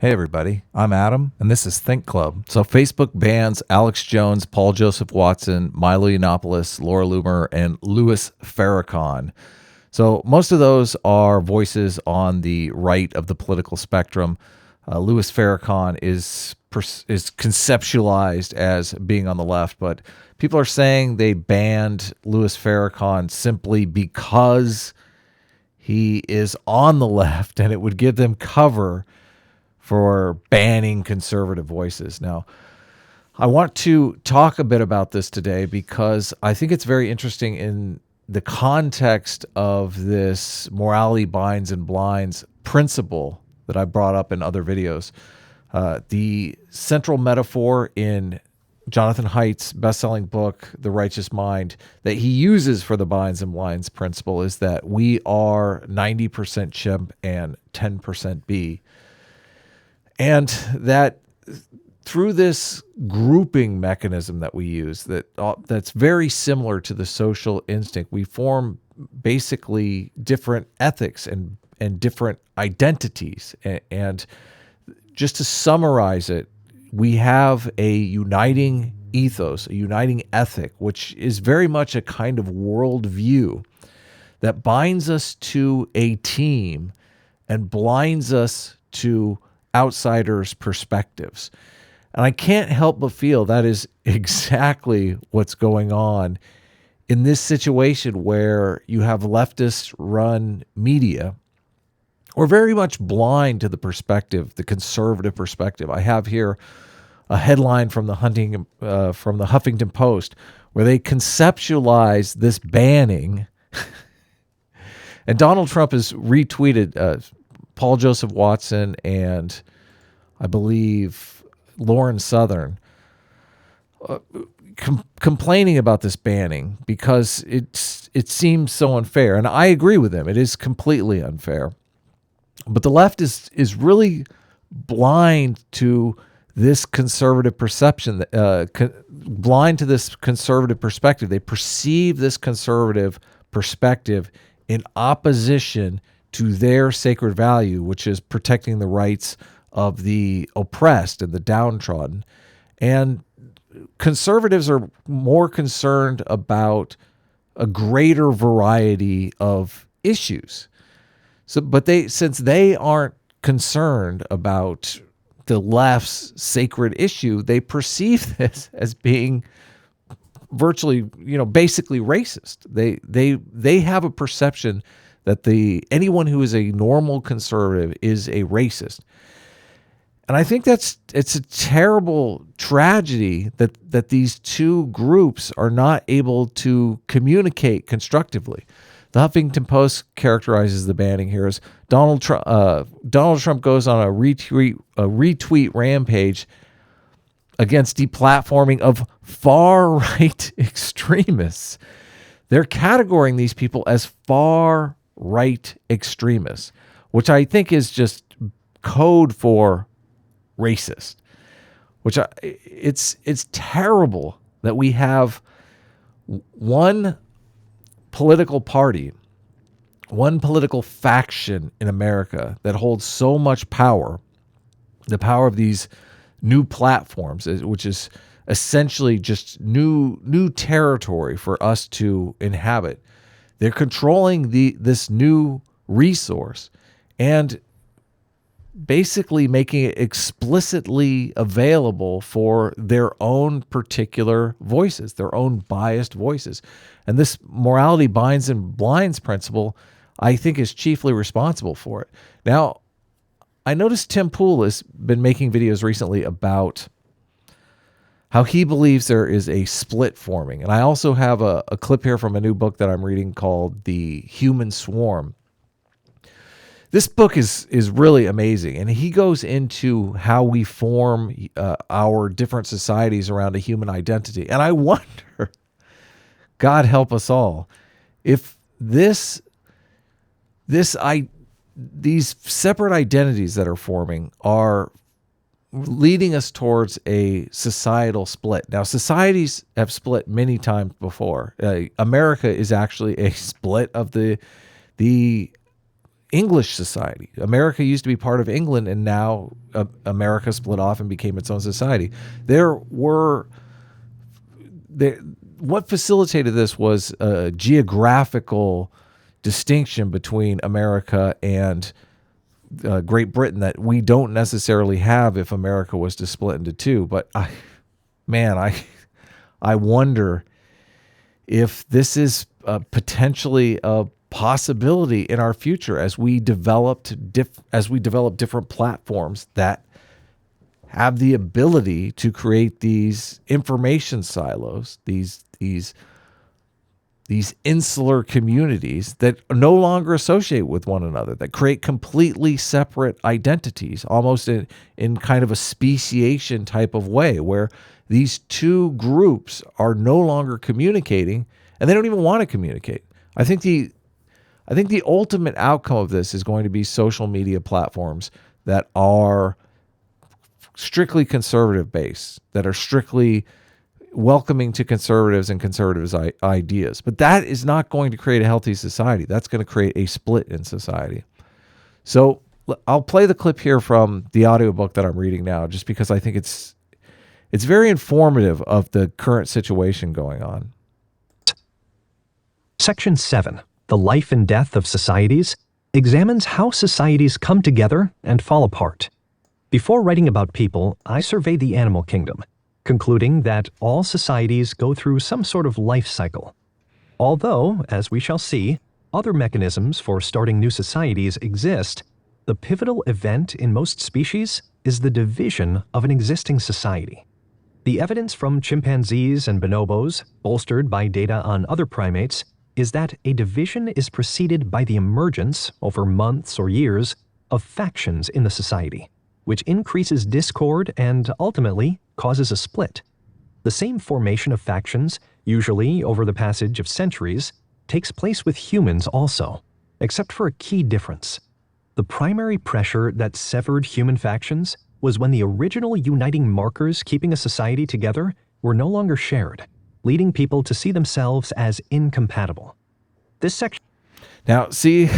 Hey everybody, I'm Adam, and this is Think Club. So Facebook bans Alex Jones, Paul Joseph Watson, Milo Yiannopoulos, Laura Loomer, and Louis Farrakhan. So most of those are voices on the right of the political spectrum. Louis Farrakhan is conceptualized as being on the left, but people are saying they banned Louis Farrakhan simply because he is on the left, and it would give them cover for banning conservative voices. Now, I want to talk a bit about this today because I think it's very interesting in the context of this morality binds and blinds principle that I brought up in other videos. The central metaphor in Jonathan Haidt's best-selling book, The Righteous Mind, that he uses for the binds and blinds principle is that we are 90% chimp and 10% bee. And that through this grouping mechanism that we use, that's very similar to the social instinct, we form basically different ethics and different identities. And just to summarize it, we have a uniting ethos, a uniting ethic, which is very much a kind of worldview that binds us to a team and blinds us to outsiders' perspectives. And I can't help but feel that is exactly what's going on in this situation where you have leftist-run media or very much blind to the perspective, the conservative perspective. I have here a headline from the Huffington Post where they conceptualize this banning, and Donald Trump has retweeted Paul Joseph Watson and I believe Lauren Southern complaining about this banning because it seems so unfair. And I agree with them. It is completely unfair. But the left is really blind to this conservative perception, blind to this conservative perspective. They perceive this conservative perspective in opposition to their sacred value, which is protecting the rights of the oppressed and the downtrodden. And conservatives are more concerned about a greater variety of issues. But since they aren't concerned about the left's sacred issue, they perceive this as being virtually, basically racist. They have a perception that anyone who is a normal conservative is a racist. And I think it's a terrible tragedy that these two groups are not able to communicate constructively. The Huffington Post characterizes the banning here as Donald Trump goes on a retweet rampage against deplatforming of far-right extremists. They're categorizing these people as far-right extremists, which I think is just code for racist. It's terrible that we have one political party, one political faction in America that holds so much power, the power of these new platforms, which is essentially just new territory for us to inhabit. They're controlling this new resource and basically making it explicitly available for their own particular voices, their own biased voices. And this morality binds and blinds principle, I think, is chiefly responsible for it. Now, I noticed Tim Pool has been making videos recently about how he believes there is a split forming. And I also have a clip here from a new book that I'm reading called The Human Swarm. This book is really amazing, and he goes into how we form our different societies around a human identity. And I wonder, God help us all, if these separate identities that are forming are leading us towards a societal split. Now, societies have split many times before. America is actually a split of the English society. America used to be part of England, and now America split off and became its own society. What facilitated this was a geographical distinction between America and Great Britain that we don't necessarily have if America was to split into two. But I wonder if this is potentially a possibility in our future as we develop different platforms that have the ability to create these information silos, these insular communities that no longer associate with one another, that create completely separate identities, almost in kind of a speciation type of way, where these two groups are no longer communicating and they don't even want to communicate. I think the ultimate outcome of this is going to be social media platforms that are strictly conservative based, that are strictly welcoming to conservatives and conservatives' ideas. But that is not going to create a healthy society. That's going to create a split in society. So I'll play the clip here from the audiobook that I'm reading now, just because I think it's very informative of the current situation going on. Section 7, The Life and Death of Societies, examines how societies come together and fall apart. Before writing about people, I surveyed the animal kingdom, concluding that all societies go through some sort of life cycle. Although, as we shall see, other mechanisms for starting new societies exist, the pivotal event in most species is the division of an existing society. The evidence from chimpanzees and bonobos, bolstered by data on other primates, is that a division is preceded by the emergence, over months or years, of factions in the society, which increases discord and ultimately causes a split. The same formation of factions, usually over the passage of centuries, takes place with humans also, except for a key difference. The primary pressure that severed human factions was when the original uniting markers keeping a society together were no longer shared, leading people to see themselves as incompatible. This section... Now, see,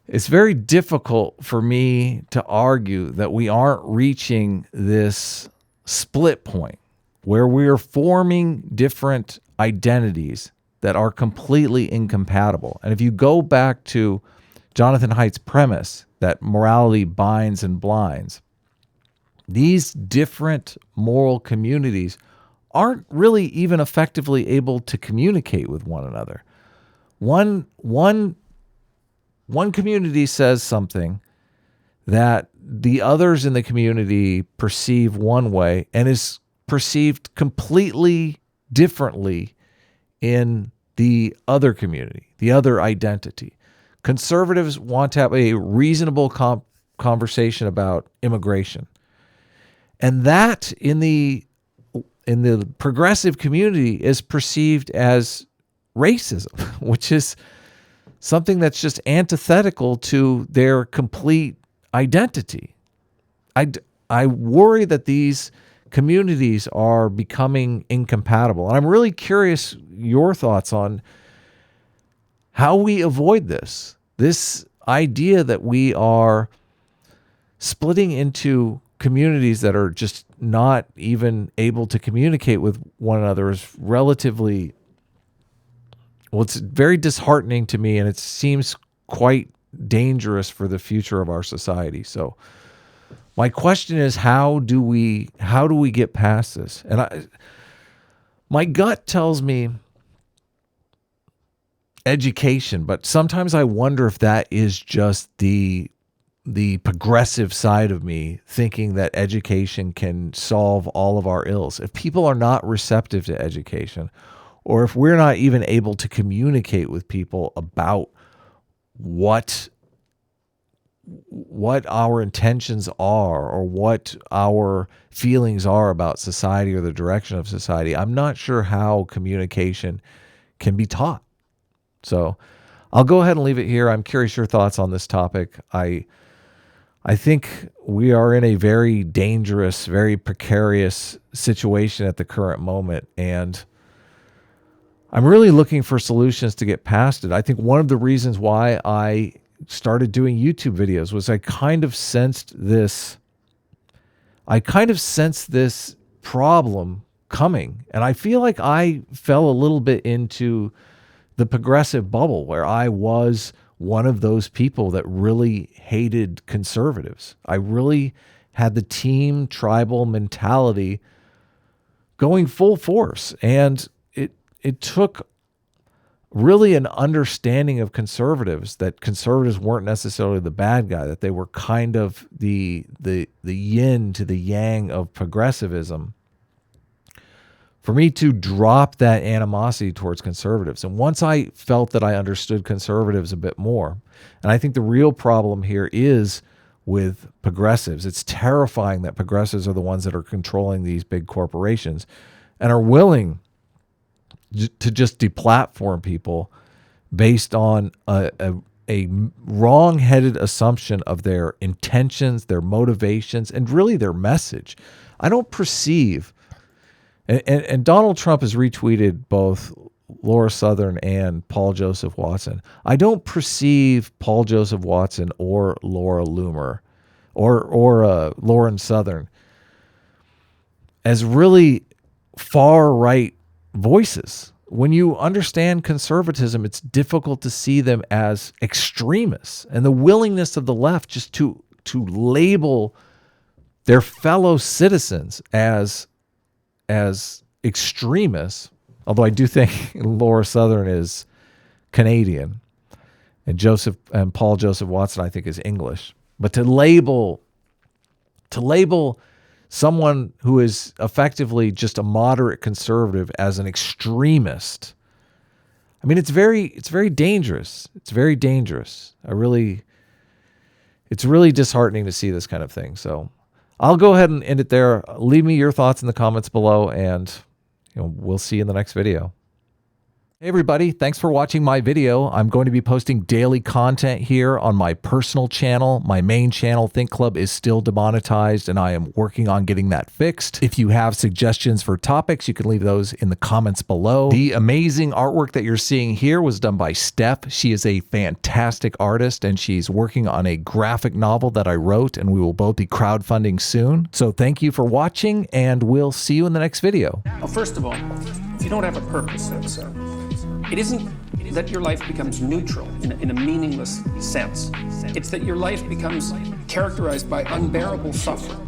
it's very difficult for me to argue that we aren't reaching this split point where we're forming different identities that are completely incompatible. And if you go back to Jonathan Haidt's premise that morality binds and blinds, these different moral communities aren't really even effectively able to communicate with one another. One community says something that the others in the community perceive one way and is perceived completely differently in the other community, the other identity. Conservatives want to have a reasonable conversation about immigration. And that in the progressive community is perceived as racism, which is something that's just antithetical to their complete identity. I worry that these communities are becoming incompatible. And I'm really curious your thoughts on how we avoid this idea that we are splitting into communities that are just not even able to communicate with one another is relatively, well, it's very disheartening to me, and it seems quite dangerous for the future of our society. So my question is, how do we get past this? And my gut tells me education, but sometimes I wonder if that is just the progressive side of me thinking that education can solve all of our ills. If people are not receptive to education, or if we're not even able to communicate with people about what our intentions are or what our feelings are about society or the direction of society, I'm not sure how communication can be taught. So I'll go ahead and leave it here. I'm curious your thoughts on this topic. I think we are in a very dangerous, very precarious situation at the current moment, and I'm really looking for solutions to get past it. I think one of the reasons why I started doing YouTube videos was I kind of sensed this problem coming. And I feel like I fell a little bit into the progressive bubble where I was one of those people that really hated conservatives. I really had the team tribal mentality going full force. And it took really an understanding of conservatives, that conservatives weren't necessarily the bad guy, that they were kind of the yin to the yang of progressivism, for me to drop that animosity towards conservatives. And once I felt that I understood conservatives a bit more, and I think the real problem here is with progressives. It's terrifying that progressives are the ones that are controlling these big corporations and are willing to just deplatform people based on a wrong-headed assumption of their intentions, their motivations, and really their message. I don't perceive, and Donald Trump has retweeted both Laura Southern and Paul Joseph Watson. I don't perceive Paul Joseph Watson or Laura Loomer or Lauren Southern as really far-right voices. When you understand conservatism, it's difficult to see them as extremists, and the willingness of the left just to label their fellow citizens as extremists. Although I do think Laura Southern is Canadian, and Paul Joseph Watson I think is English. But to label someone who is effectively just a moderate conservative as an extremist, I mean, it's very dangerous. It's very dangerous. It's really disheartening to see this kind of thing. So I'll go ahead and end it there. Leave me your thoughts in the comments below, and we'll see you in the next video. Hey everybody, thanks for watching my video. I'm going to be posting daily content here on my personal channel. My main channel, Think Club, is still demonetized, and I am working on getting that fixed. If you have suggestions for topics, you can leave those in the comments below. The amazing artwork that you're seeing here was done by Steph. She is a fantastic artist, and she's working on a graphic novel that I wrote, and we will both be crowdfunding soon. So thank you for watching, and we'll see you in the next video. Well, first of all, if you don't have a purpose, it isn't that your life becomes neutral in a meaningless sense. It's that your life becomes characterized by unbearable suffering.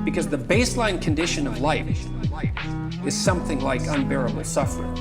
Because the baseline condition of life is something like unbearable suffering.